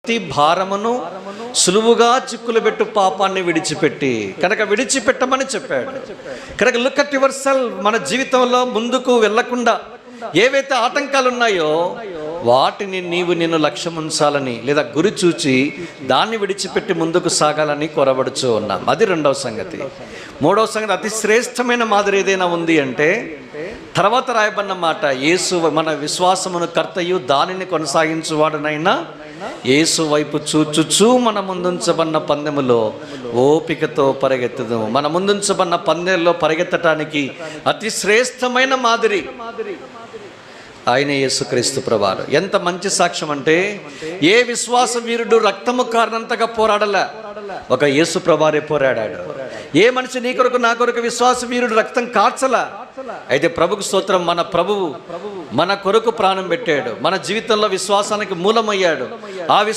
ప్రతి భారమును సులువుగా చిక్కులు పెట్టు పాపాన్ని విడిచిపెట్టి కనుక విడిచిపెట్టమని చెప్పాడు. కనుక లుక్ అట్ యువర్ సెల్ఫ్. మన జీవితంలో ముందుకు వెళ్లకుండా ఏవైతే ఆటంకాలు ఉన్నాయో వాటిని నిన్ను లక్ష్యం ఉంచాలని లేదా గురి చూచి దాన్ని విడిచిపెట్టి ముందుకు సాగాలని కొరబడుచూ ఉన్నాం. అది రెండవ సంగతి. మూడవ సంగతి, అతి శ్రేష్టమైన మాదిరి ఏదైనా ఉంది అంటే తర్వాత రాయబడిన మాట, యేసు మన విశ్వాసమును కర్తయు దానిని కొనసాగించువాడునైనా యేసు వైపు చూచుచూ మన ముందుంచబడిన పందెములో ఓపికతో పరిగెత్తుదు. మన ముందుంచబడిన పందెంలో పరిగెత్తటానికి అతి శ్రేష్టమైన మాదిరి ఆయన యేసుక్రీస్తు ప్రభువారు. ఎంత మంచి సాక్ష్యం అంటే, ఏ విశ్వాస వీరుడు రక్తము కారణంతగా పోరాడలే, ఒక యేసు ప్రభువారే పోరాడాడు. ఏ మనిషి నీ కొరకు నా కొరకు విశ్వాస వీరుడు రక్తం కార్చలా. అయితే ప్రభుకు స్తోత్రం, మన ప్రభువు మన కొరకు ప్రాణం పెట్టాడు, మన జీవితంలో విశ్వాసానికి మూలమయ్యాడు. ఆ